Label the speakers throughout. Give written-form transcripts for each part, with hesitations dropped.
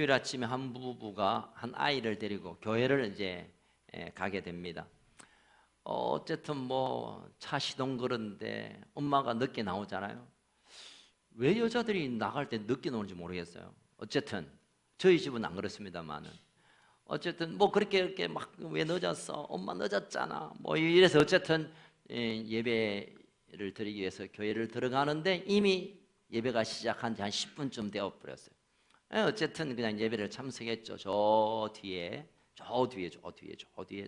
Speaker 1: 주일 아침에 한 부부가 한 아이를 데리고 교회를 이제 가게 됩니다. 어쨌든 뭐 차 시동 걸었는데 엄마가 늦게 나오잖아요. 왜 여자들이 나갈 때 늦게 나오는지 모르겠어요. 어쨌든 저희 집은 안 그렇습니다만은 어쨌든 뭐 그렇게 이렇게 막 왜 늦었어? 엄마 늦었잖아. 뭐 이래서 어쨌든 예배를 드리기 위해서 교회를 들어가는데 이미 예배가 시작한 지 한 10분쯤 되어 버렸어요. 어쨌든 그냥 예배를 참석했죠. 저 뒤에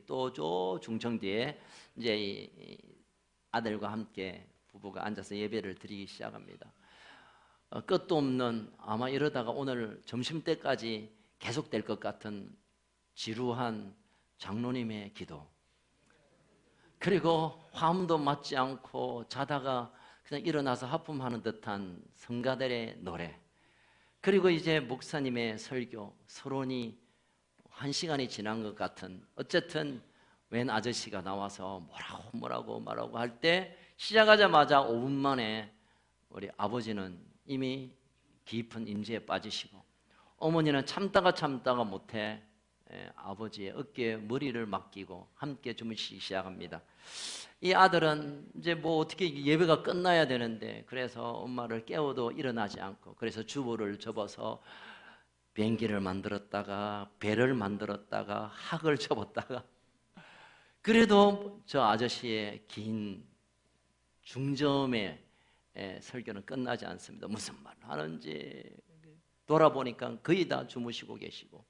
Speaker 1: 또 저 중청 뒤에 이제 이 아들과 함께 부부가 앉아서 예배를 드리기 시작합니다. 끝도 없는 아마 이러다가 오늘 점심때까지 계속될 것 같은 지루한 장로님의 기도, 그리고 화음도 맞지 않고 자다가 그냥 일어나서 하품하는 듯한 성가들의 노래, 그리고 이제 목사님의 설교, 서론이 1시간이 지난 것 같은, 어쨌든 웬 아저씨가 나와서 뭐라고 할 때 시작하자마자 5분 만에 우리 아버지는 이미 깊은 임재에 빠지시고, 어머니는 참다가 못해 아버지의 어깨에 머리를 맡기고 함께 주무시기 시작합니다. 이 아들은 이제 뭐 어떻게 예배가 끝나야 되는데, 그래서 엄마를 깨워도 일어나지 않고, 그래서 주보를 접어서 비행기를 만들었다가 배를 만들었다가 학을 접었다가, 그래도 저 아저씨의 긴 중점의 설교는 끝나지 않습니다. 무슨 말을 하는지 돌아보니까 거의 다 주무시고 계시고,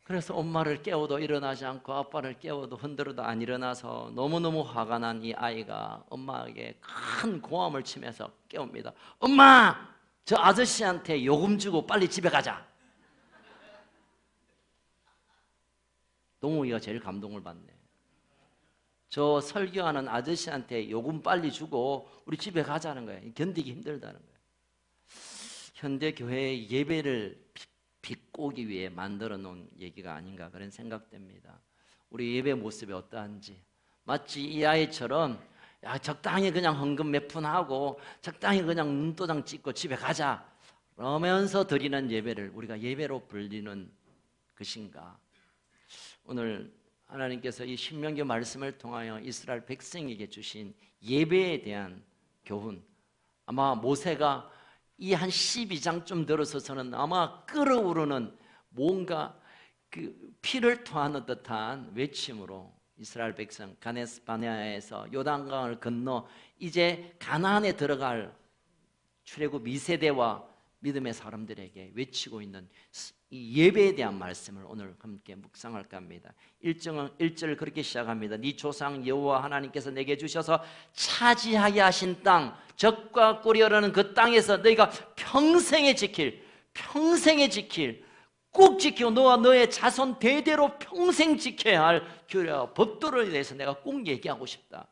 Speaker 1: 그래서 엄마를 깨워도 일어나지 않고 아빠를 깨워도 흔들어도 안 일어나서 너무너무 화가 난 이 아이가 엄마에게 큰 고함을 치면서 깨웁니다. 엄마! 저 아저씨한테 요금 주고 빨리 집에 가자. 동욱이가 제일 감동을 받네. 저 설교하는 아저씨한테 요금 빨리 주고 우리 집에 가자는 거예요. 견디기 힘들다는 거예요. 현대 교회의 예배를 비꼬기 위해 만들어 놓은 얘기가 아닌가, 그런 생각됩니다. 우리 예배 모습이 어떠한지, 마치 이 아이처럼 적당히 그냥 헌금 몇 푼 하고 적당히 그냥 눈도장 찍고 집에 가자 그러면서 드리는 예배를 우리가 예배로 불리는 것인가. 오늘 하나님께서 이 신명기 말씀을 통하여 이스라엘 백성에게 주신 예배에 대한 교훈, 아마 모세가 이 한 12장쯤 들어서서는 아마 끓어오르는 뭔가 그 피를 토하는 듯한 외침으로 이스라엘 백성 가데스 바네아에서 요단강을 건너 이제 가나안에 들어갈 출애굽 2세대와 믿음의 사람들에게 외치고 있는 이 예배에 대한 말씀을 오늘 함께 묵상할까 합니다. 1절 그렇게 시작합니다. 네 조상 여호와 하나님께서 내게 주셔서 차지하게 하신 땅, 젖과 꿀이 흐르는 그 땅에서 너희가 평생에 지킬 꼭 지키고 너와 너의 자손 대대로 평생 지켜야 할 규례와 법도를 대해서 내가 꼭 얘기하고 싶다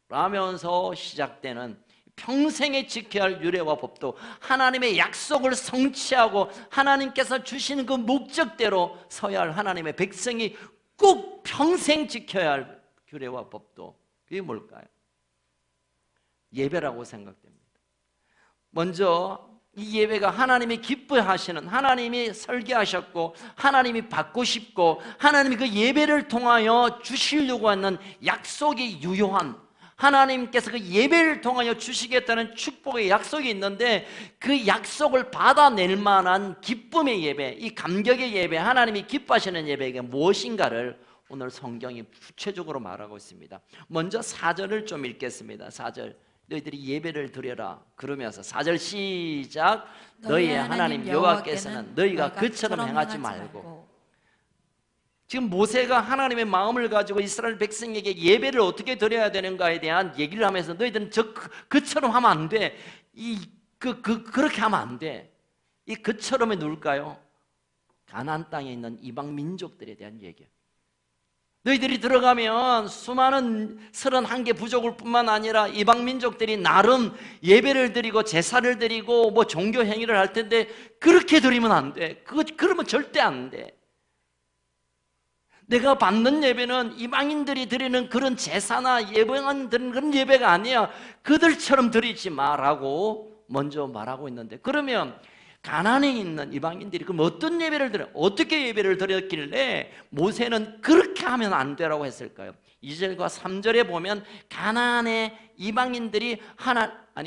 Speaker 1: 라면서 시작되는 평생에 지켜야 할 유례와 법도, 하나님의 약속을 성취하고 하나님께서 주시는 그 목적대로 서야 할 하나님의 백성이 꼭 평생 지켜야 할 규례와 법도, 그게 뭘까요? 예배라고 생각됩니다. 먼저 이 예배가 하나님이 기뻐하시는, 하나님이 설계하셨고 하나님이 받고 싶고 하나님이 그 예배를 통하여 주시려고 하는 약속이 유효한, 하나님께서 그 예배를 통하여 주시겠다는 축복의 약속이 있는데 그 약속을 받아낼 만한 기쁨의 예배, 이 감격의 예배, 하나님이 기뻐하시는 예배가 무엇인가를 오늘 성경이 구체적으로 말하고 있습니다. 먼저 4절을 좀 읽겠습니다. 4절, 너희들이 예배를 드려라 그러면서 4절 시작. 너희의 하나님 여호와께서는 너희가 그처럼 행하지 말고. 지금 모세가 하나님의 마음을 가지고 이스라엘 백성에게 예배를 어떻게 드려야 되는가에 대한 얘기를 하면서 너희들은 그처럼 하면 안 돼. 그렇게 하면 안 돼. 이 그처럼이 누굴까요? 가나안 땅에 있는 이방 민족들에 대한 얘기예요. 너희들이 들어가면 수많은 31개 부족을 뿐만 아니라 이방 민족들이 나름 예배를 드리고 제사를 드리고 뭐 종교 행위를 할 텐데 그렇게 드리면 안 돼. 그러면 절대 안 돼. 내가 받는 예배는 이방인들이 드리는 그런 제사나 예배만 드리는 그런 예배가 아니야. 그들처럼 드리지 마라고 먼저 말하고 있는데, 그러면 가나안에 있는 이방인들이 그럼 어떤 예배를 드려, 어떻게 예배를 드렸길래 모세는 그렇게 하면 안 되라고 했을까요? 2절과 3절에 보면 가나안의 이방인들이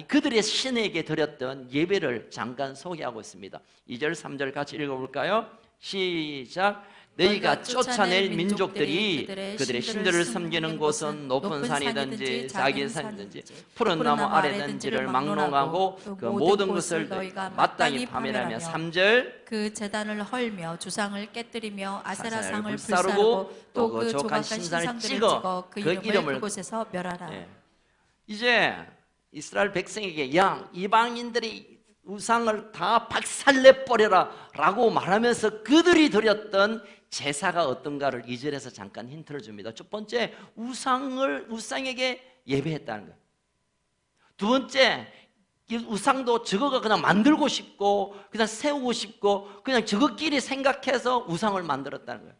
Speaker 1: 그들의 신에게 드렸던 예배를 잠깐 소개하고 있습니다. 2절 3절 같이 읽어볼까요? 시작. 너희가 쫓아낼 민족들이 그들의 신들을 섬기는 곳은 높은 산이든지 작은 산이든지 푸른 나무 아래든지를 막론하고 그 모든 것을 너희가 마땅히 파멸하며 3절
Speaker 2: 그 제단을 헐며 주상을 깨뜨리며 아세라상을
Speaker 1: 불사르고
Speaker 2: 불사르고
Speaker 1: 또
Speaker 2: 또 그 조각한 신상들을 찍어 그 이름을 그곳에서 멸하라.
Speaker 1: 이제 이스라엘 백성에게 야 이방인들이 우상을 다 박살내 버려라 라고 말하면서 그들이 드렸던 제사가 어떤가를 2절에서 잠깐 힌트를 줍니다. 첫 번째, 우상에게 예배했다는 거예요. 두 번째, 이 우상도 저거가 그냥 만들고 싶고 그냥 세우고 싶고 그냥 저것끼리 생각해서 우상을 만들었다는 거예요.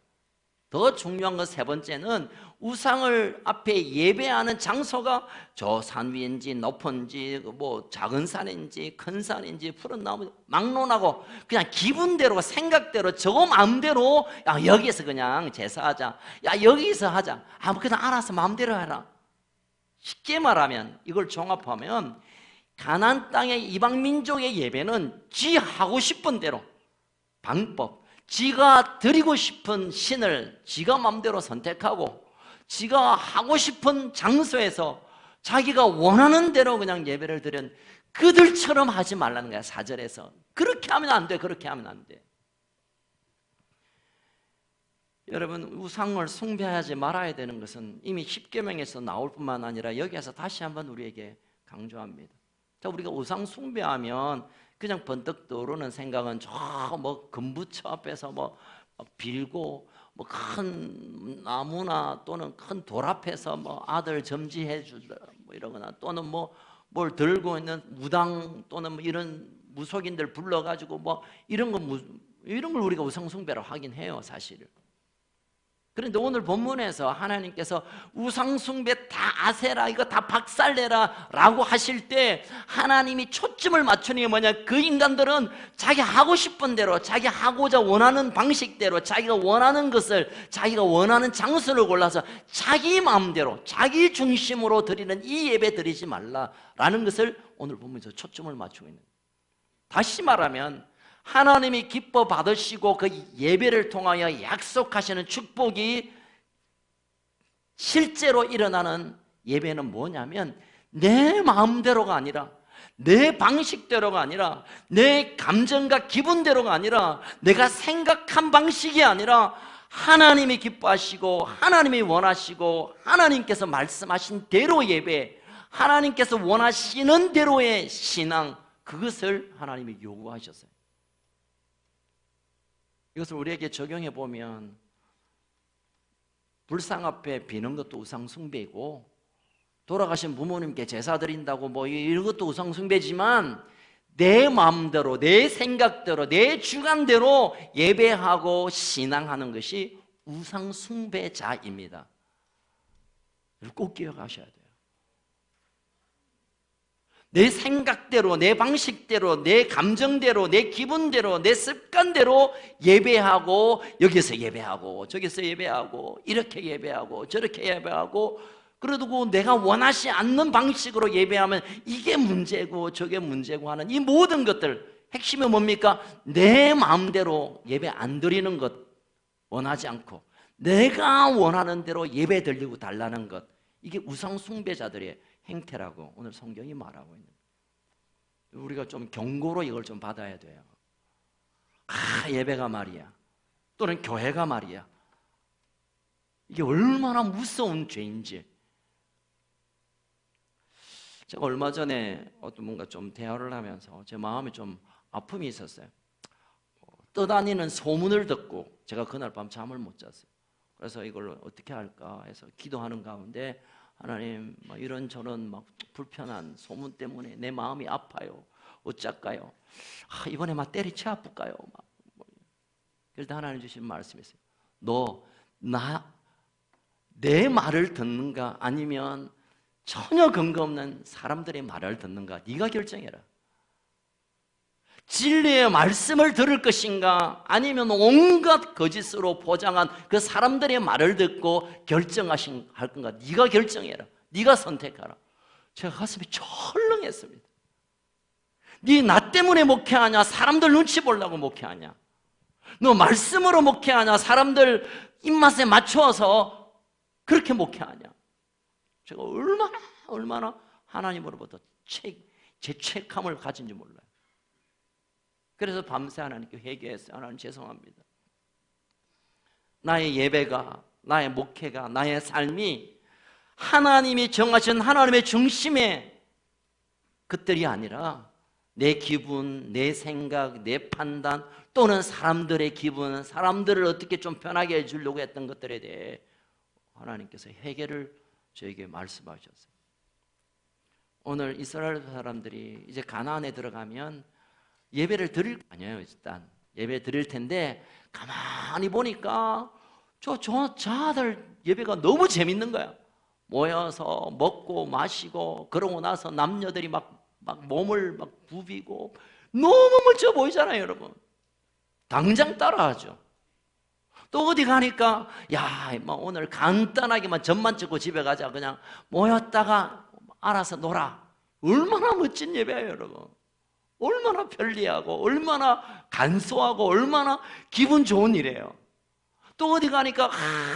Speaker 1: 더 중요한 건 세 번째는 우상을 앞에 예배하는 장소가 저 산 위인지 높은지 뭐 작은 산인지 큰 산인지 푸른 나무 막론하고 그냥 기분대로 생각대로 저거 마음대로 야 여기서 그냥 제사하자, 야 여기서 하자, 그냥 알아서 마음대로 해라. 쉽게 말하면 이걸 종합하면 가나안 땅의 이방 민족의 예배는 지 하고 싶은 대로 방법, 지가 드리고 싶은 신을 지가 마음대로 선택하고 지가 하고 싶은 장소에서 자기가 원하는 대로 그냥 예배를 드린 그들처럼 하지 말라는 거야. 4절에서 그렇게 하면 안 돼. 그렇게 하면 안 돼. 여러분, 우상을 숭배하지 말아야 되는 것은 이미 십계명에서 나올 뿐만 아니라 여기에서 다시 한번 우리에게 강조합니다. 자, 우리가 우상 숭배하면 그냥 번뜩 떠오르는 생각은 저 뭐 금부처 앞에서 뭐 빌고 뭐 큰 나무나 또는 큰 돌 앞에서 뭐 아들 점지해 주라 뭐 이러거나 또는 뭐 뭘 들고 있는 무당 또는 뭐 이런 무속인들 불러가지고 뭐 이런 걸 우리가 우상 숭배라고 하긴 해요, 사실. 그런데 오늘 본문에서 하나님께서 우상 숭배 다 아세라, 이거 다 박살내라 라고 하실 때 하나님이 초점을 맞추는 게 뭐냐, 그 인간들은 자기 하고 싶은 대로 자기 하고자 원하는 방식대로 자기가 원하는 것을 자기가 원하는 장소를 골라서 자기 마음대로 자기 중심으로 드리는 이 예배 드리지 말라라는 것을 오늘 본문에서 초점을 맞추고 있는 거예요. 다시 말하면 하나님이 기뻐 받으시고 그 예배를 통하여 약속하시는 축복이 실제로 일어나는 예배는 뭐냐면 내 마음대로가 아니라 내 방식대로가 아니라 내 감정과 기분대로가 아니라 내가 생각한 방식이 아니라 하나님이 기뻐하시고 하나님이 원하시고 하나님께서 말씀하신 대로 예배, 하나님께서 원하시는 대로의 신앙, 그것을 하나님이 요구하셨어요. 이것을 우리에게 적용해 보면 불상 앞에 비는 것도 우상 숭배이고 돌아가신 부모님께 제사 드린다고 뭐 이런 것도 우상 숭배지만 내 마음대로 내 생각대로 내 주관대로 예배하고 신앙하는 것이 우상 숭배자입니다. 꼭 기억하셔야 돼요. 내 생각대로, 내 방식대로, 내 감정대로, 내 기분대로, 내 습관대로 예배하고 여기서 예배하고 저기서 예배하고 이렇게 예배하고 저렇게 예배하고 그러고 내가 원하지 않는 방식으로 예배하면 이게 문제고 저게 문제고 하는 이 모든 것들 핵심이 뭡니까? 내 마음대로 예배 안 드리는 것 원하지 않고 내가 원하는 대로 예배 드리고 달라는 것, 이게 우상 숭배자들의 행태라고 오늘 성경이 말하고 있는 거예요. 우리가 좀 경고로 이걸 좀 받아야 돼요. 예배가 말이야 또는 교회가 말이야, 이게 얼마나 무서운 죄인지. 제가 얼마 전에 어떤 뭔가 좀 대화를 하면서 제 마음에 좀 아픔이 있었어요. 떠다니는 소문을 듣고 제가 그날 밤 잠을 못 잤어요. 그래서 이걸 어떻게 할까 해서 기도하는 가운데 하나님, 이런저런 막 불편한 소문 때문에 내 마음이 아파요. 어쩔까요? 이번에 막 때리쳐 아플까요? 그럴 때 하나님 주신 말씀이 있어요. 너 내 말을 듣는가 아니면 전혀 근거 없는 사람들의 말을 듣는가 네가 결정해라. 진리의 말씀을 들을 것인가, 아니면 온갖 거짓으로 포장한 그 사람들의 말을 듣고 할 건가? 네가 결정해라. 네가 선택하라. 제가 가슴이 철렁했습니다. 네 나 때문에 목회하냐? 사람들 눈치 보려고 목회하냐? 너 말씀으로 목회하냐? 사람들 입맛에 맞춰서 그렇게 목회하냐? 제가 얼마나 하나님으로부터 죄책감을 가진지 몰라요. 그래서 밤새 하나님께 회개했어요. 하나님 죄송합니다. 나의 예배가, 나의 목회가, 나의 삶이 하나님이 정하신 하나님의 중심의 것들이 아니라 내 기분, 내 생각, 내 판단, 또는 사람들의 기분, 사람들을 어떻게 좀 편하게 해주려고 했던 것들에 대해 하나님께서 회개를 저에게 말씀하셨어요. 오늘 이스라엘 사람들이 이제 가나안에 들어가면 예배를 드릴 거 아니에요. 일단 예배 드릴 텐데 가만히 보니까 저들 예배가 너무 재밌는 거야. 모여서 먹고 마시고 그러고 나서 남녀들이 막 몸을 막 부비고 너무 멋져 보이잖아요, 여러분. 당장 따라하죠. 또 어디 가니까 야, 오늘 간단하게만 점만 찍고 집에 가자. 그냥 모였다가 알아서 놀아. 얼마나 멋진 예배예요, 여러분. 얼마나 편리하고 얼마나 간소하고 얼마나 기분 좋은 일이에요. 또 어디 가니까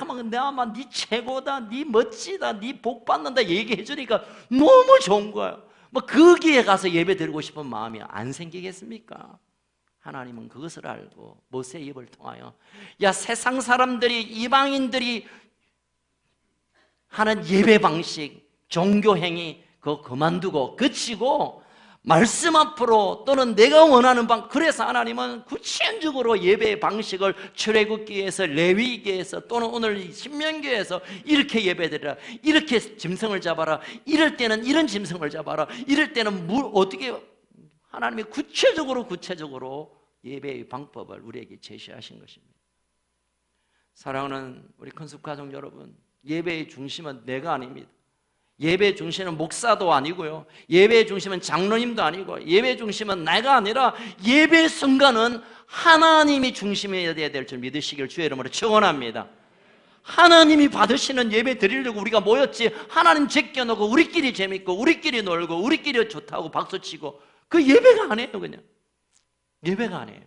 Speaker 1: 막 네 최고다, 네 멋지다, 네 복 받는다 얘기해 주니까 너무 좋은 거예요. 뭐 거기에 가서 예배 드리고 싶은 마음이 안 생기겠습니까? 하나님은 그것을 알고 모세의 입을 통하여 야, 세상 사람들이, 이방인들이 하는 예배 방식, 종교 행위 그거 그만두고 그치고 말씀 앞으로, 또는 내가 원하는 그래서 하나님은 구체적으로 예배의 방식을 출애굽기에서, 레위기에서, 또는 오늘 신명기에서 이렇게 예배드리라, 이렇게 짐승을 잡아라, 이럴 때는 이런 짐승을 잡아라, 이럴 때는 어떻게, 하나님이 구체적으로 예배의 방법을 우리에게 제시하신 것입니다. 사랑하는 우리 컨습 가족 여러분, 예배의 중심은 내가 아닙니다. 예배의 중심은 목사도 아니고요, 예배의 중심은 장로님도 아니고, 예배의 중심은 내가 아니라 예배의 순간은 하나님이 중심이어야 될 줄 믿으시길 주의 이름으로 축원합니다. 하나님이 받으시는 예배 드리려고 우리가 모였지, 하나님 제껴놓고 우리끼리 재밌고 우리끼리 놀고 우리끼리 좋다고 박수치고 그 예배가 아니에요. 그냥 예배가 아니에요.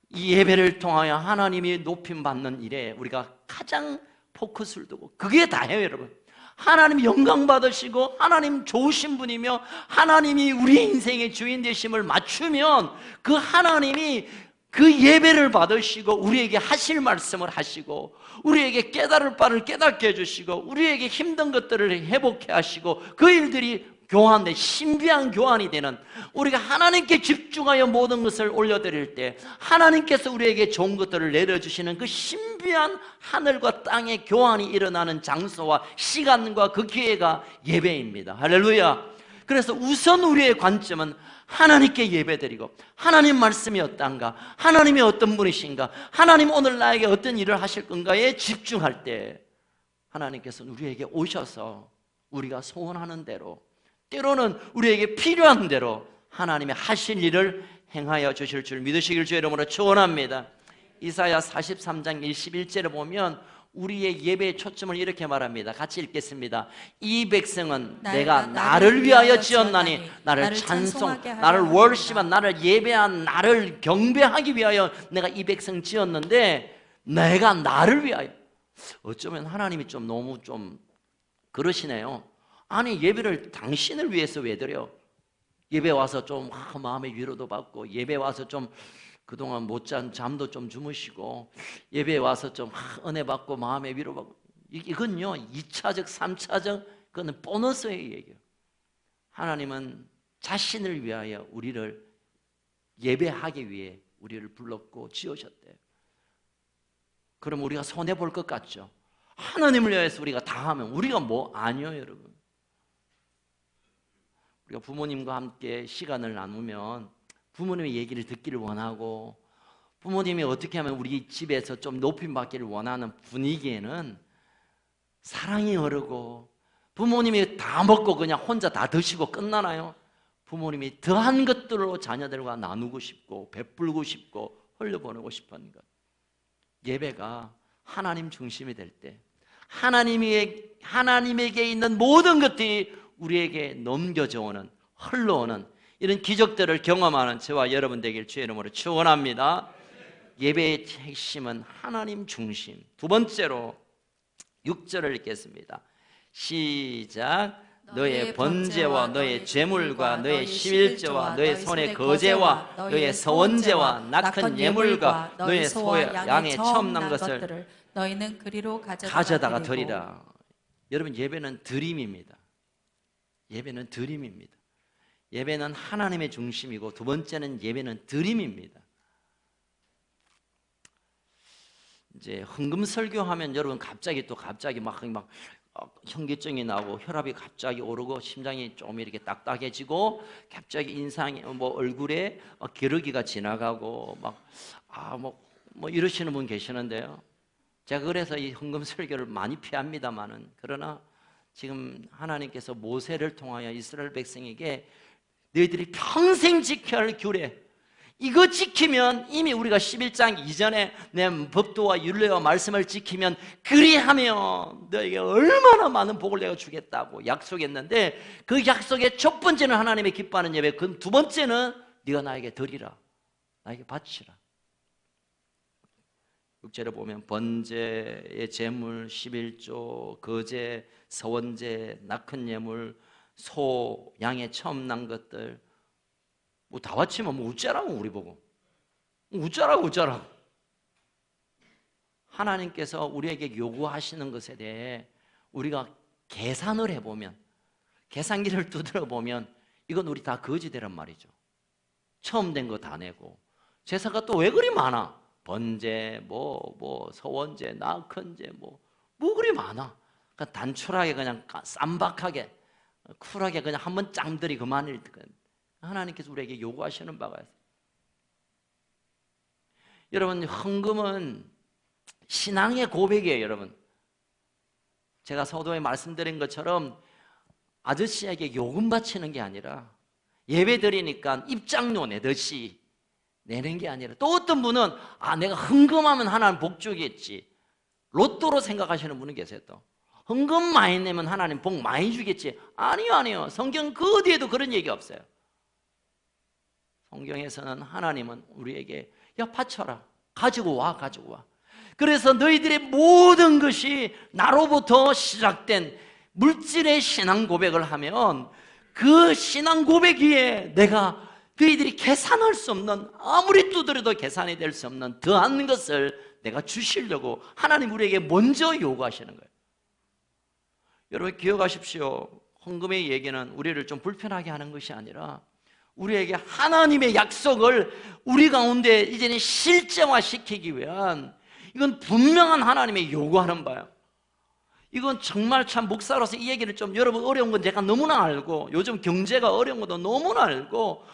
Speaker 1: 이 예배를 통하여 하나님이 높임받는 일에 우리가 가장 포커스를 두고 그게 다예요, 여러분. 하나님 영광 받으시고 하나님 좋으신 분이며 하나님이 우리 인생의 주인 되심을 맞추면 그 하나님이 그 예배를 받으시고 우리에게 하실 말씀을 하시고 우리에게 깨달을 바를 깨닫게 해주시고 우리에게 힘든 것들을 회복해 하시고 그 일들이 교환돼 신비한 교환이 되는, 우리가 하나님께 집중하여 모든 것을 올려드릴 때 하나님께서 우리에게 좋은 것들을 내려주시는 그 신비한 하늘과 땅의 교환이 일어나는 장소와 시간과 그 기회가 예배입니다. 할렐루야. 그래서 우선 우리의 관점은 하나님께 예배드리고 하나님 말씀이 어떤가, 하나님이 어떤 분이신가, 하나님 오늘 나에게 어떤 일을 하실 건가에 집중할 때 하나님께서는 우리에게 오셔서 우리가 소원하는 대로, 때로는 우리에게 필요한 대로 하나님이 하실 일을 행하여 주실 줄 믿으시길 주의 이름으로 축원합니다. 이사야 43장 21절에 보면 우리의 예배의 초점을 이렇게 말합니다. 같이 읽겠습니다. 이 백성은 내가 나를 위하여 지었나니, 나를 찬송, 나를 월십한, 나를 예배한, 나를 경배하기 위하여 내가 이 백성 지었는데, 내가 나를 위하여. 어쩌면 하나님이 너무 그러시네요. 아니, 예배를 당신을 위해서 왜 드려? 예배 와서 마음의 위로도 받고, 예배 와서 그동안 못 잔 잠도 주무시고, 예배에 와서 은혜 받고 마음의 위로 받고, 이건요 2차적 3차적 그건 보너스의 얘기예요. 하나님은 자신을 위하여 우리를 예배하기 위해 우리를 불렀고 지으셨대요. 그럼 우리가 손해볼 것 같죠? 하나님을 위해서 우리가 다 하면 우리가 아니요, 여러분. 우리가 부모님과 함께 시간을 나누면 부모님의 얘기를 듣기를 원하고, 부모님이 어떻게 하면 우리 집에서 높임 받기를 원하는 분위기에는 사랑이 흐르고, 부모님이 다 먹고 그냥 혼자 다 드시고 끝나나요? 부모님이 더한 것들로 자녀들과 나누고 싶고 베풀고 싶고 흘려보내고 싶은 것. 예배가 하나님 중심이 될 때 하나님에게 있는 모든 것들이 우리에게 넘겨져 오는, 흘러오는 이런 기적들을 경험하는 저와 여러분 되길 주의 이름으로 축원합니다. 예배의 핵심은 하나님 중심. 두 번째로 6절을 읽겠습니다. 시작. 너의 번제와 너의 제물과 너의 11조와 너의 손의 거제와 너의 서원제와 낙한 예물과 너의 소와 양의 처음 난 것을
Speaker 2: 너희는 그리로
Speaker 1: 가져다가 드리라. 여러분, 예배는 드림입니다. 예배는 드림입니다. 예배는 하나님의 중심이고, 두 번째는 예배는 드림입니다. 이제 헌금 설교하면 여러분 갑자기 막 현기증이 나고 혈압이 갑자기 오르고 심장이 좀 이렇게 딱딱해지고 갑자기 인상이 얼굴에 기러기가 지나가고 뭐 이러시는 분 계시는데요. 제가 그래서 이 헌금 설교를 많이 피합니다만은, 그러나 지금 하나님께서 모세를 통하여 이스라엘 백성에게 너희들이 평생 지켜야 할 규례, 이거 지키면, 이미 우리가 11장 이전에 내 법도와 율례와 말씀을 지키면 그리하면 너에게 얼마나 많은 복을 내가 주겠다고 약속했는데, 그 약속의 첫 번째는 하나님의 기뻐하는 예배, 그 두 번째는 네가 나에게 드리라, 나에게 바치라. 6절에 보면 번제의 제물 11조, 거제, 서원제, 낙헌 예물, 소, 양의 처음 난 것들 뭐 다 바치면 뭐 어쩌라고, 우리 보고 어쩌라고. 하나님께서 우리에게 요구하시는 것에 대해 우리가 계산을 해보면, 계산기를 두드려 보면 이건 우리 다 거지되란 말이죠. 처음 된 거 다 내고, 제사가 또 왜 그리 많아? 번제, 서원제, 낙헌제, 뭐 그리 많아. 그러니까 단촐하게 그냥 쌈박하게 쿨하게 그냥 한번 짱들이 그만일 때, 하나님께서 우리에게 요구하시는 바가 있어요. 여러분, 헌금은 신앙의 고백이에요. 여러분, 제가 서도에 말씀드린 것처럼 아저씨에게 요금 바치는 게 아니라, 예배 드리니까 입장료 내듯이 내는 게 아니라, 또 어떤 분은 내가 헌금하면 하나님 복 주겠지, 로또로 생각하시는 분이 계세요. 또 헌금 많이 내면 하나님 복 많이 주겠지. 아니요. 성경 그 어디에도 그런 얘기 없어요. 성경에서는 하나님은 우리에게 바쳐라, 가지고 와. 그래서 너희들의 모든 것이 나로부터 시작된 물질의 신앙 고백을 하면, 그 신앙 고백 위에 내가 너희들이 계산할 수 없는, 아무리 두드려도 계산이 될 수 없는 더한 것을 내가 주시려고 하나님 우리에게 먼저 요구하시는 거예요. 여러분, 기억하십시오. 헌금의 얘기는 우리를 좀 불편하게 하는 것이 아니라, 우리에게 하나님의 약속을 우리 가운데 이제는 실제화시키기 위한, 이건 분명한 하나님의 요구하는 바예요. 이건 정말 참 목사로서 이 얘기를 좀, 여러분 어려운 건 제가 너무나 알고, 요즘 경제가 어려운 것도 너무나 알고,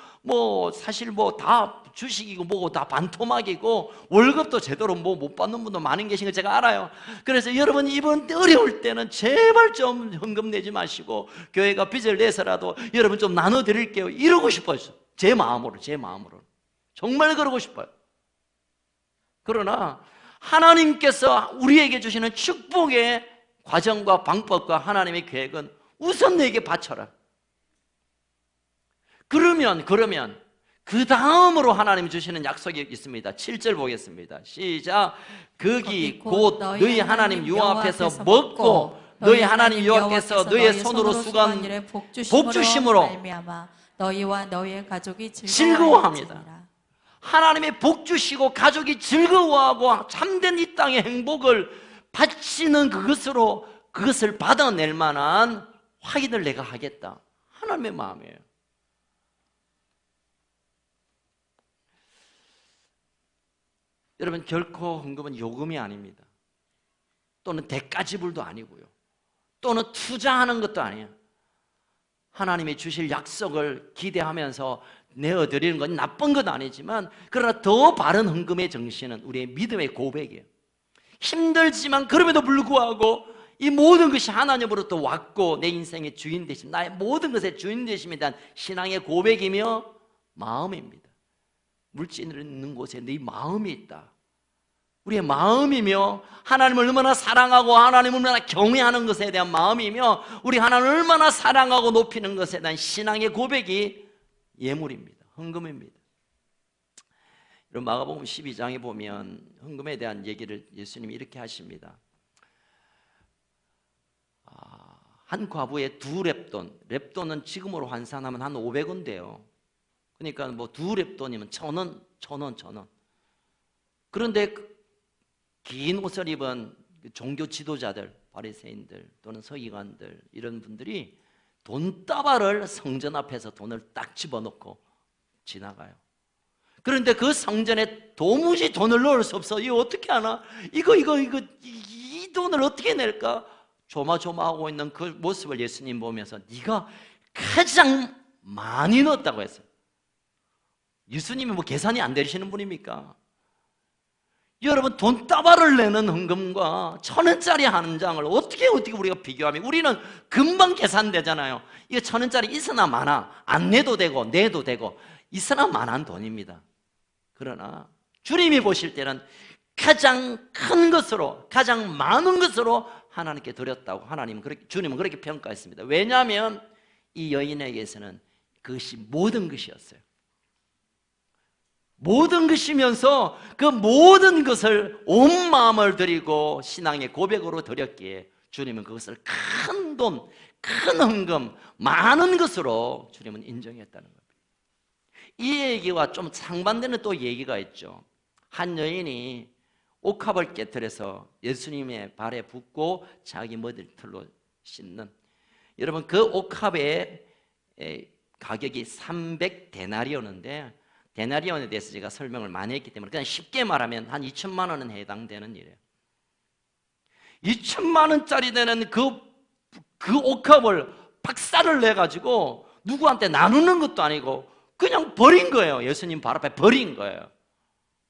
Speaker 1: 사실 다 주식이고 뭐고 다 반토막이고 월급도 제대로 못 받는 분도 많은 계신 거 제가 알아요. 그래서 여러분, 이번 어려울 때는 제발 좀 헌금 내지 마시고 교회가 빚을 내서라도 여러분 좀 나눠드릴게요, 이러고 싶어요. 제 마음으로 정말 그러고 싶어요. 그러나 하나님께서 우리에게 주시는 축복의 과정과 방법과 하나님의 계획은 우선 내게 바쳐라. 그러면 그 다음으로 하나님이 주시는 약속이 있습니다. 7절 보겠습니다. 시작. 거기 곧 너희 하나님 여호와 앞에서 먹고 너희 하나님 여호와께서 너희 손으로 수고한 복주심으로
Speaker 2: 너희와 너희의 가족이
Speaker 1: 즐거워합니다. 하나님의 복주시고 가족이 즐거워하고 참된 이 땅의 행복을 바치는 그것을 받아낼 만한 확인을 내가 하겠다, 하나님의 마음이에요. 여러분, 결코 헌금은 요금이 아닙니다. 또는 대가지불도 아니고요. 또는 투자하는 것도 아니에요. 하나님이 주실 약속을 기대하면서 내어드리는 건 나쁜 건 아니지만, 그러나 더 바른 헌금의 정신은 우리의 믿음의 고백이에요. 힘들지만 그럼에도 불구하고 이 모든 것이 하나님으로부터 왔고 내 인생의 주인 되심, 나의 모든 것의 주인 되심에 대한 신앙의 고백이며 마음입니다. 물질이 있는 곳에 네 마음이 있다. 우리의 마음이며 하나님을 얼마나 사랑하고 하나님을 얼마나 경외하는 것에 대한 마음이며 우리 하나님을 얼마나 사랑하고 높이는 것에 대한 신앙의 고백이 예물입니다. 헌금입니다. 여러분 마가복음 12장에 보면 헌금에 대한 얘기를 예수님이 이렇게 하십니다. 한 과부의 2렙돈, 렙돈은 지금으로 환산하면 한 500원 돼요. 그러니까 뭐 2렙돈이면 1,000원. 그런데 긴 옷을 입은 종교 지도자들, 바리새인들 또는 서기관들 이런 분들이 돈다발을 성전 앞에서 돈을 딱 집어넣고 지나가요. 그런데 그 성전에 도무지 돈을 넣을 수 없어. 이거 어떻게 하나? 이 돈을 어떻게 낼까? 조마조마하고 있는 그 모습을 예수님 보면서 네가 가장 많이 넣었다고 했어요. 예수님이 뭐 계산이 안 되시는 분입니까? 여러분 돈다발을 내는 헌금과 1,000원짜리 한 장을 어떻게 우리가 비교하면 우리는 금방 계산되잖아요. 이거 1,000원짜리 있으나 마나 안 내도 되고 내도 되고 있으나 마나한 돈입니다. 그러나 주님이 보실 때는 가장 큰 것으로 가장 많은 것으로 하나님께 드렸다고 주님은 그렇게 평가했습니다. 왜냐하면 이 여인에게서는 그것이 모든 것이었어요. 모든 것이면서 그 모든 것을 온 마음을 드리고 신앙의 고백으로 드렸기에 주님은 그것을 큰 돈, 큰 헌금, 많은 것으로 주님은 인정했다는 겁니다. 이 얘기와 좀 상반되는 또 얘기가 있죠. 한 여인이 옥합을 깨뜨려서 예수님의 발에 붓고 자기 머리털로 씻는, 여러분 그 옥합의 가격이 300데나리온인데 데나리온에 대해서 제가 설명을 많이 했기 때문에 그냥 쉽게 말하면 한 2천만 원은 해당되는 일이에요. 2천만 원짜리 되는 그 옥합을 박살을 내가지고 누구한테 나누는 것도 아니고 그냥 버린 거예요. 예수님 발 앞에 버린 거예요.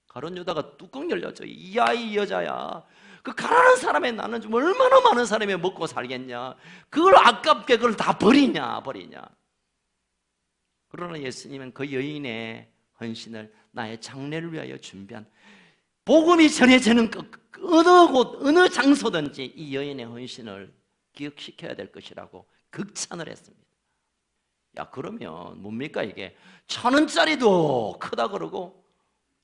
Speaker 1: 가룟 유다가 뚜껑 열렸죠. 이 여자야, 그 가난한 사람의 나는 좀 얼마나 많은 사람이 먹고 살겠냐, 그걸 아깝게 그걸 다 버리냐. 그러나 예수님은 그 여인의 헌신을 나의 장례를 위하여 준비한, 복음이 전해지는 어느 곳 어느 장소든지 이 여인의 헌신을 기억시켜야 될 것이라고 극찬을 했습니다. 야, 그러면 뭡니까 이게? 1,000원짜리도 크다 그러고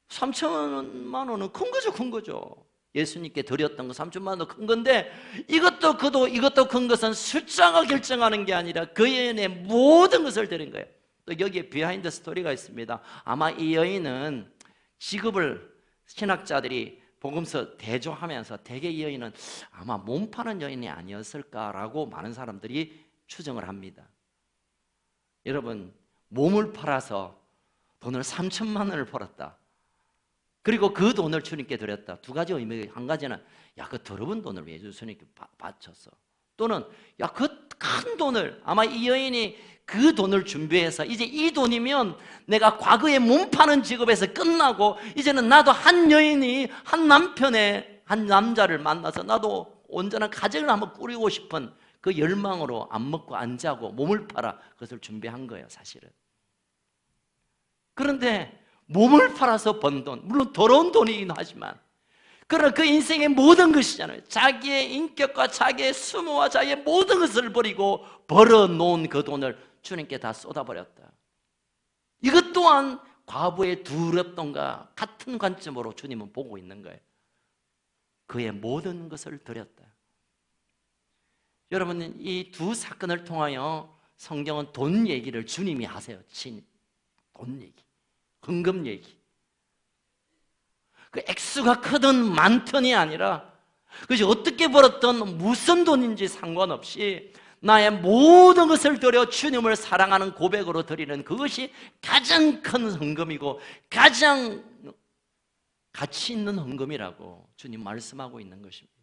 Speaker 1: 3천만 원은 큰 거죠. 예수님께 드렸던 거 3천만 원도 큰 건데 이것도 큰 것은 숫자가 결정하는 게 아니라 그 여인의 모든 것을 드린 거예요. 또 여기에 비하인드 스토리가 있습니다. 아마 이 여인은 직업을 신학자들이 복음서 대조하면서 대개 이 여인은 아마 몸 파는 여인이 아니었을까라고 많은 사람들이 추정을 합니다. 여러분, 몸을 팔아서 돈을 3천만 원을 벌었다. 그리고 그 돈을 주님께 드렸다. 두 가지 의미. 한 가지는 그 더러운 돈을 왜 주님께 바쳤어? 또는 그 큰 돈을, 아마 이 여인이 그 돈을 준비해서 이제 이 돈이면 내가 과거에 몸 파는 직업에서 끝나고 이제는 나도 한 여인이 한 남편의 한 남자를 만나서 나도 온전한 가정을 한번 꾸리고 싶은 그 열망으로 안 먹고 안 자고 몸을 팔아 그것을 준비한 거예요, 사실은. 그런데 몸을 팔아서 번 돈, 물론 더러운 돈이긴 하지만, 그러나 그 인생의 모든 것이잖아요. 자기의 인격과 자기의 수모와 자기의 모든 것을 버리고 벌어놓은 그 돈을 주님께 다 쏟아버렸다. 이것 또한 과부의 두렵돈과 같은 관점으로 주님은 보고 있는 거예요. 그의 모든 것을 드렸다. 여러분, 이 두 사건을 통하여 성경은 돈 얘기를 주님이 하세요. 돈 얘기, 헌금 얘기. 그 액수가 크든 많든이 아니라 그것이 어떻게 벌었든 무슨 돈인지 상관없이 나의 모든 것을 들여 주님을 사랑하는 고백으로 드리는 그것이 가장 큰 헌금이고 가장 가치 있는 헌금이라고 주님 말씀하고 있는 것입니다.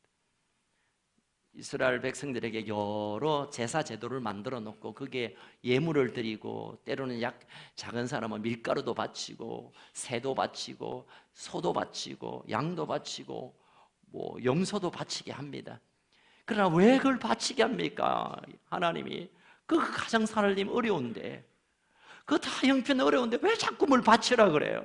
Speaker 1: 이스라엘 백성들에게 여러 제사 제도를 만들어 놓고 거기에 예물을 드리고 때로는 작은 사람은 밀가루도 바치고 새도 바치고 소도 바치고 양도 바치고 뭐 염소도 바치게 합니다. 그러나 왜 그걸 바치게 합니까? 하나님이 그 가정 살림 어려운데, 그거 다 형편 어려운데 왜 자꾸 뭘 바치라 그래요?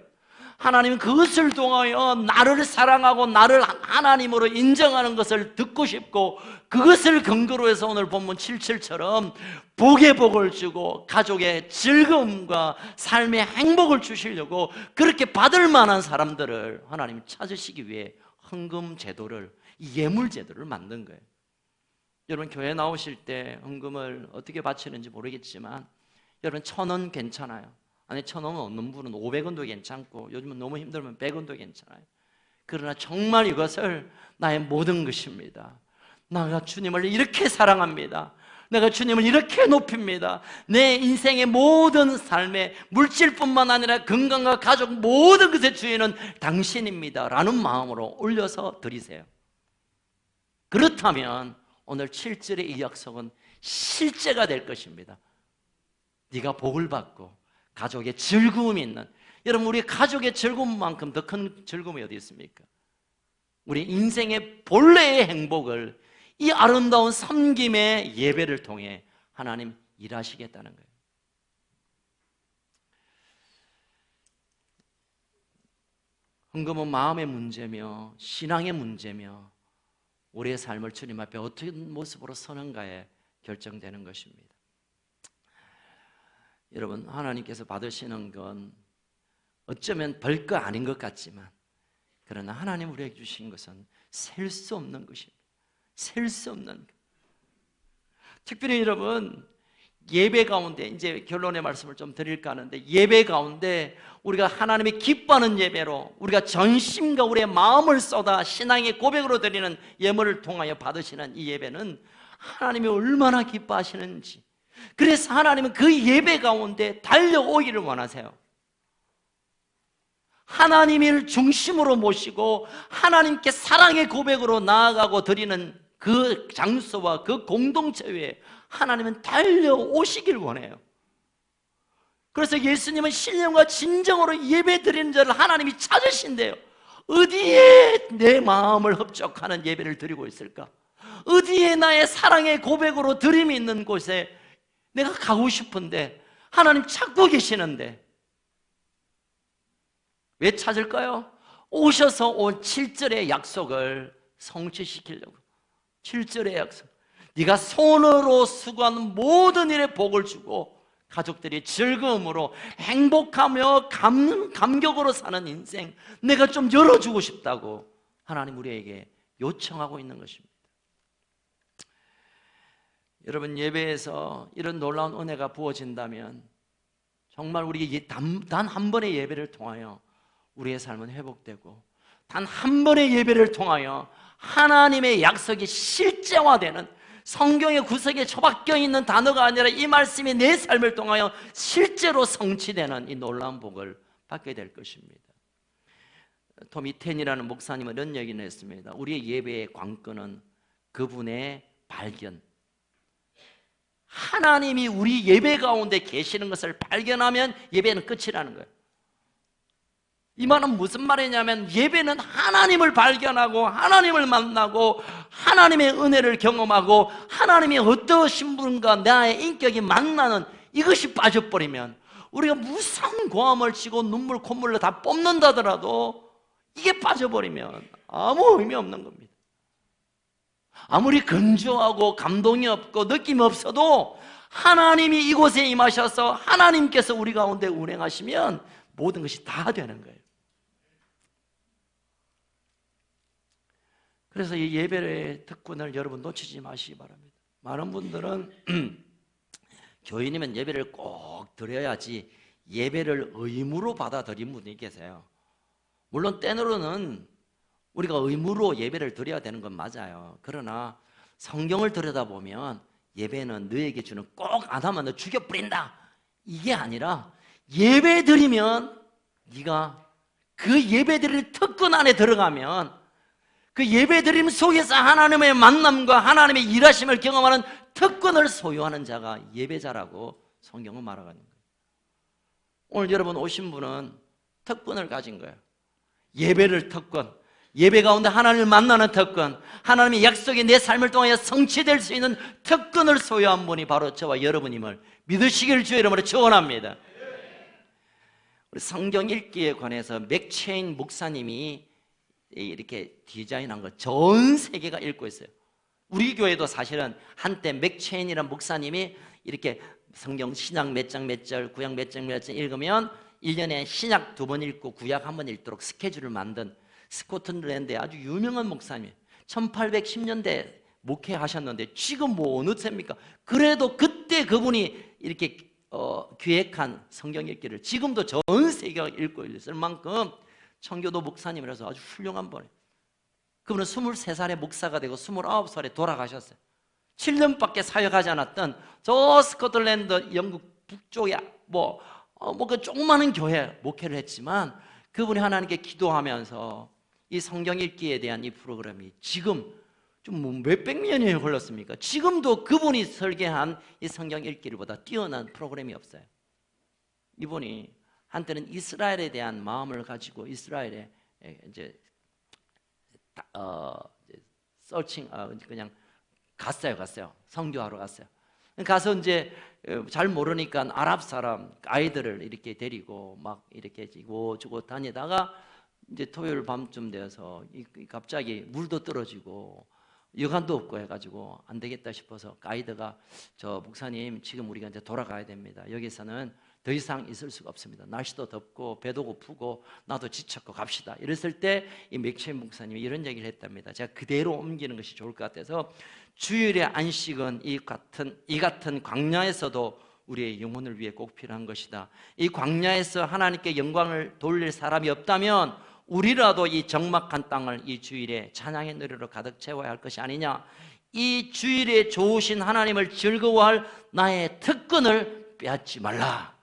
Speaker 1: 하나님은 그것을 통하여 나를 사랑하고 나를 하나님으로 인정하는 것을 듣고 싶고, 그것을 근거로 해서 오늘 본문 7절처럼 복의 복을 주고 가족의 즐거움과 삶의 행복을 주시려고 그렇게 받을 만한 사람들을 하나님이 찾으시기 위해 헌금 제도를, 예물 제도를 만든 거예요. 여러분 교회 나오실 때 헌금을 어떻게 바치는지 모르겠지만, 여러분 1,000원 괜찮아요. 아니 1,000원 없는 분은 500원도 괜찮고, 요즘은 너무 힘들면 100원도 괜찮아요. 그러나 정말 이것을 나의 모든 것입니다. 내가 주님을 이렇게 사랑합니다. 내가 주님을 이렇게 높입니다. 내 인생의 모든 삶에 물질뿐만 아니라 건강과 가족 모든 것의 주인은 당신입니다 라는 마음으로 올려서 드리세요. 그렇다면 오늘 7절의 이 약속은 실제가 될 것입니다. 네가 복을 받고 가족의 즐거움이 있는, 여러분 우리 가족의 즐거움만큼 더 큰 즐거움이 어디 있습니까? 우리 인생의 본래의 행복을 이 아름다운 섬김의 예배를 통해 하나님 일하시겠다는 거예요. 헌금은 마음의 문제며 신앙의 문제며 우리의 삶을 주님 앞에 어떤 모습으로 서는가에 결정되는 것입니다. 여러분 하나님께서 받으시는 건 어쩌면 별거 아닌 것 같지만, 그러나 하나님 우리에게 주신 것은 셀 수 없는 것입니다. 셀 수 없는 것. 특별히 여러분 예배 가운데, 이제 결론의 말씀을 좀 드릴까 하는데, 예배 가운데 우리가 하나님이 기뻐하는 예배로 우리가 전심과 우리의 마음을 쏟아 신앙의 고백으로 드리는 예물을 통하여 받으시는 이 예배는 하나님이 얼마나 기뻐하시는지, 그래서 하나님은 그 예배 가운데 달려오기를 원하세요. 하나님을 중심으로 모시고 하나님께 사랑의 고백으로 나아가고 드리는 그 장소와 그 공동체에 하나님은 달려오시길 원해요. 그래서 예수님은 신령과 진정으로 예배 드리는 자를 하나님이 찾으신대요. 어디에 내 마음을 흡족하는 예배를 드리고 있을까? 어디에 나의 사랑의 고백으로 드림이 있는 곳에 내가 가고 싶은데 하나님 찾고 계시는데 왜 찾을까요? 오셔서 온 7절의 약속을 성취시키려고. 7절의 약속, 네가 손으로 수고하는 모든 일에 복을 주고 가족들이 즐거움으로 행복하며 감격으로 사는 인생 내가 좀 열어주고 싶다고 하나님 우리에게 요청하고 있는 것입니다. 여러분 예배에서 이런 놀라운 은혜가 부어진다면 정말 우리 단 한 번의 예배를 통하여 우리의 삶은 회복되고, 단 한 번의 예배를 통하여 하나님의 약속이 실제화되는, 성경의 구석에 처박혀 있는 단어가 아니라 이 말씀이 내 삶을 통하여 실제로 성취되는 이 놀라운 복을 받게 될 것입니다. 토미 텐이라는 목사님은 이런 얘기를 했습니다. 우리의 예배의 관건은 그분의 발견, 하나님이 우리 예배 가운데 계시는 것을 발견하면 예배는 끝이라는 거예요. 이 말은 무슨 말이냐면, 예배는 하나님을 발견하고 하나님을 만나고 하나님의 은혜를 경험하고 하나님이 어떠신 분과 나의 인격이 만나는 이것이 빠져버리면, 우리가 무슨 고함을 치고 눈물 콧물을 다 뽐는다더라도 이게 빠져버리면 아무 의미 없는 겁니다. 아무리 건조하고 감동이 없고 느낌이 없어도 하나님이 이곳에 임하셔서 하나님께서 우리 가운데 운행하시면 모든 것이 다 되는 거예요. 그래서 이 예배의 특권을 여러분 놓치지 마시기 바랍니다. 많은 분들은 교인이면 예배를 꼭 드려야지 예배를 의무로 받아들인 분이 계세요. 물론 때로는 우리가 의무로 예배를 드려야 되는 건 맞아요. 그러나 성경을 들여다보면 예배는 너에게 주는, 꼭 안 하면 너 죽여버린다, 이게 아니라 예배 드리면 네가 그 예배 드릴 특권 안에 들어가면 그 예배 드림 속에서 하나님의 만남과 하나님의 일하심을 경험하는 특권을 소유하는 자가 예배자라고 성경은 말하는 거예요. 오늘 여러분 오신 분은 특권을 가진 거예요. 예배를 특권, 예배 가운데 하나님을 만나는 특권, 하나님의 약속이 내 삶을 통하여 성취될 수 있는 특권을 소유한 분이 바로 저와 여러분임을 믿으시길 주의 이름으로 축원합니다. 우리 성경 읽기에 관해서 맥체인 목사님이 이렇게 디자인한 거 전 세계가 읽고 있어요. 우리 교회도 사실은 한때 맥체인이라는 목사님이 이렇게 성경 신약 몇 장 몇 절, 구약 몇 장 몇 절 읽으면 1년에 신약 2번 읽고 구약 1번 읽도록 스케줄을 만든 스코틀랜드의 아주 유명한 목사님, 1810년대 목회하셨는데 지금 뭐 어느 세입니까? 그래도 그때 그분이 이렇게 기획한 성경 읽기를 지금도 전 세계가 읽고 있을 만큼 청교도 목사님이라서 아주 훌륭한 분이에요. 그분은 23살에 목사가 되고 29살에 돌아가셨어요. 7년밖에 사역하지 않았던 저 스코틀랜드 영국 북쪽에 그 조그마한 교회 목회를 했지만 그분이 하나님께 기도하면서 이 성경 읽기에 대한 이 프로그램이 지금 좀 몇백 년이 걸렸습니까? 지금도 그분이 설계한 이 성경 읽기보다 뛰어난 프로그램이 없어요. 이분이 한때는 이스라엘에 대한 마음을 가지고 이스라엘에 이제 그냥 갔어요. 선교하러 갔어요. 가서 이제 잘 모르니까 아랍 사람 아이들을 이렇게 데리고 막 이렇게 주고 다니다가 이제 토요일 밤쯤 되어서 갑자기 물도 떨어지고 여간도 없고 해가지고 안 되겠다 싶어서 가이드가 저 목사님 지금 우리가 이제 돌아가야 됩니다. 여기서는 더 이상 있을 수가 없습니다. 날씨도 덥고 배도 고프고 나도 지쳤고 갑시다. 이랬을 때 이 맥체인 목사님이 이런 얘기를 했답니다. 제가 그대로 옮기는 것이 좋을 것 같아서 주일의 안식은 이 같은 광야에서도 우리의 영혼을 위해 꼭 필요한 것이다. 이 광야에서 하나님께 영광을 돌릴 사람이 없다면 우리라도 이 적막한 땅을 이 주일에 찬양의 노래로 가득 채워야 할 것이 아니냐. 이 주일에 좋으신 하나님을 즐거워할 나의 특권을 빼앗지 말라.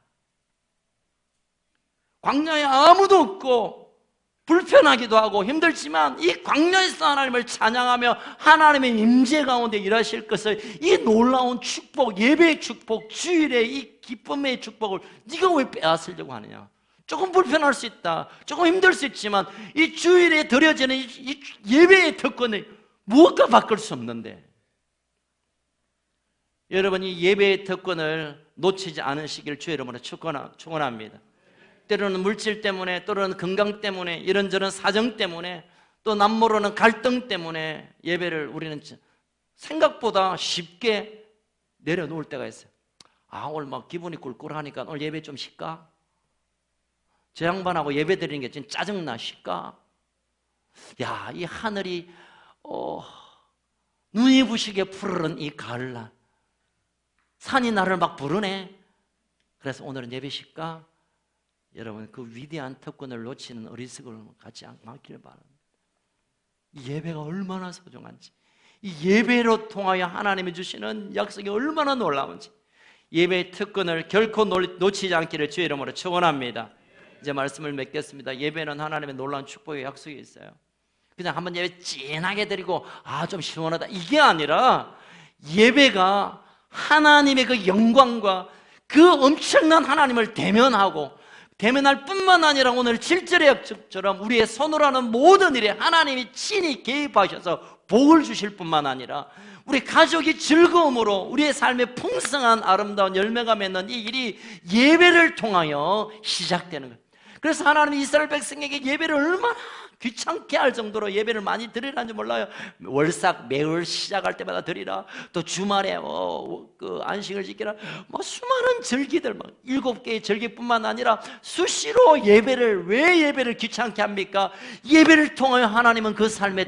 Speaker 1: 광야에 아무도 없고 불편하기도 하고 힘들지만 이 광야에서 하나님을 찬양하며 하나님의 임재 가운데 일하실 것을 이 놀라운 축복, 예배의 축복, 주일의 이 기쁨의 축복을 네가 왜 빼앗으려고 하느냐. 조금 불편할 수 있다, 조금 힘들 수 있지만 이 주일에 드려지는 이 예배의 특권을 무엇과 바꿀 수 없는데, 여러분이 예배의 특권을 놓치지 않으시길 주의 이름으로 축원합니다. 때로는 물질 때문에, 때로는 건강 때문에, 이런저런 사정 때문에, 또 남모르는 갈등 때문에 예배를 우리는 생각보다 쉽게 내려놓을 때가 있어요. 오늘 막 기분이 꿀꿀하니까 오늘 예배 좀 쉴까? 저 양반하고 예배 드리는 게 진짜 짜증나, 쉴까? 야, 이 하늘이 눈이 부시게 푸르른 이 가을날 산이 나를 막 부르네. 그래서 오늘은 예배 쉴까? 여러분, 그 위대한 특권을 놓치는 어리석음을 갖지 않기를 바랍니다. 이 예배가 얼마나 소중한지, 이 예배로 통하여 하나님이 주시는 약속이 얼마나 놀라운지, 예배의 특권을 결코 놓치지 않기를 주의 이름으로 축원합니다. 이제 말씀을 맺겠습니다. 예배는 하나님의 놀라운 축복의 약속이 있어요. 그냥 한번 예배 진하게 드리고 좀 시원하다 이게 아니라, 예배가 하나님의 그 영광과 그 엄청난 하나님을 대면할 뿐만 아니라 오늘 7절의 약속처럼 우리의 손으로 하는 모든 일에 하나님이 친히 개입하셔서 복을 주실 뿐만 아니라 우리 가족이 즐거움으로 우리의 삶에 풍성한 아름다운 열매가 맺는 이 일이 예배를 통하여 시작되는 거예요. 그래서 하나님이 이스라엘 백성에게 예배를 얼마나 귀찮게 할 정도로 예배를 많이 드리라는지 몰라요. 월삭 매월 시작할 때마다 드리라. 또 주말에 그 안식을 지키라. 수많은 절기들 7개의 절기뿐만 아니라 수시로 예배를, 왜 예배를 귀찮게 합니까? 예배를 통하여 하나님은 그 삶에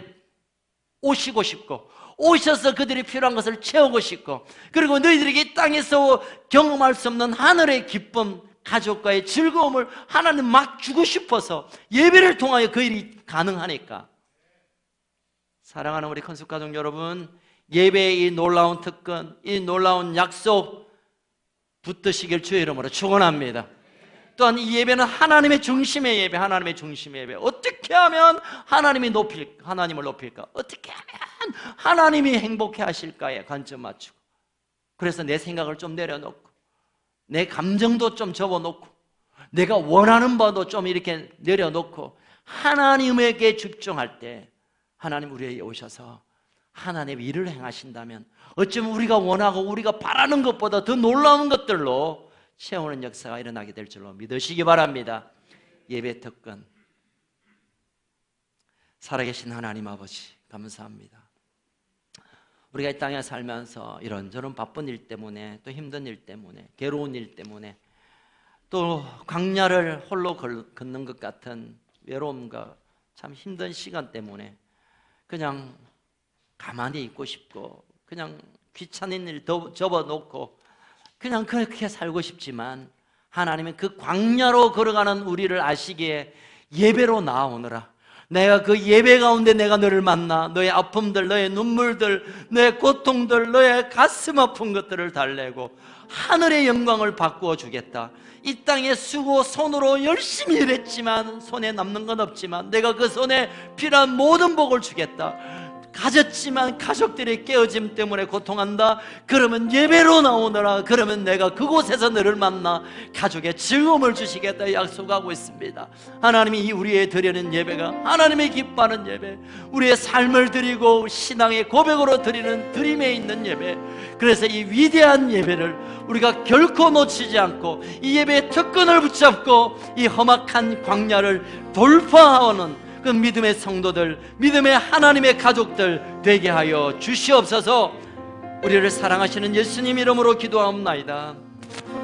Speaker 1: 오시고 싶고, 오셔서 그들이 필요한 것을 채우고 싶고, 그리고 너희들에게 이 땅에서 경험할 수 없는 하늘의 기쁨, 가족과의 즐거움을 하나님 막 주고 싶어서 예배를 통하여 그 일이 가능하니까. 사랑하는 우리 건축가족 여러분, 예배의 이 놀라운 특권, 이 놀라운 약속 붙드시길 주의 이름으로 축원합니다. 또한 이 예배는 하나님의 중심의 예배, 하나님의 중심의 예배. 어떻게 하면 하나님을 높일까? 어떻게 하면 하나님이 행복해 하실까에 관점 맞추고, 그래서 내 생각을 좀 내려놓고, 내 감정도 좀 접어놓고, 내가 원하는 바도 좀 이렇게 내려놓고, 하나님에게 집중할 때 하나님 우리에게 오셔서 하나님의 일을 행하신다면 어쩌면 우리가 원하고 우리가 바라는 것보다 더 놀라운 것들로 채우는 역사가 일어나게 될 줄로 믿으시기 바랍니다. 예배 특권. 살아계신 하나님 아버지 감사합니다. 우리가 이 땅에 살면서 이런저런 바쁜 일 때문에 또 힘든 일 때문에 괴로운 일 때문에 또 광야를 홀로 걷는 것 같은 외로움과 참 힘든 시간 때문에 그냥 가만히 있고 싶고 그냥 귀찮은 일 접어놓고 그냥 그렇게 살고 싶지만 하나님은 그 광야로 걸어가는 우리를 아시기에 예배로 나아오느라 내가 그 예배 가운데 내가 너를 만나 너의 아픔들, 너의 눈물들, 너의 고통들, 너의 가슴 아픈 것들을 달래고 하늘의 영광을 바꾸어 주겠다. 이 땅에 쓰고 손으로 열심히 일했지만 손에 남는 건 없지만 내가 그 손에 필요한 모든 복을 주겠다. 가졌지만 가족들의 깨어짐 때문에 고통한다. 그러면 예배로 나오너라. 그러면 내가 그곳에서 너를 만나 가족의 즐거움을 주시겠다 약속하고 있습니다. 하나님이 이 우리의 드리는 예배가 하나님의 기뻐하는 예배, 우리의 삶을 드리고 신앙의 고백으로 드리는 드림에 있는 예배, 그래서 이 위대한 예배를 우리가 결코 놓치지 않고 이 예배의 특권을 붙잡고 이 험악한 광야를 돌파하는 그 믿음의 성도들, 믿음의 하나님의 가족들 되게 하여 주시옵소서. 우리를 사랑하시는 예수님 이름으로 기도하옵나이다.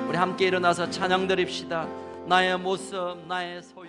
Speaker 1: 우리 함께 일어나서 찬양 드립시다. 나의 모습, 나의 소유.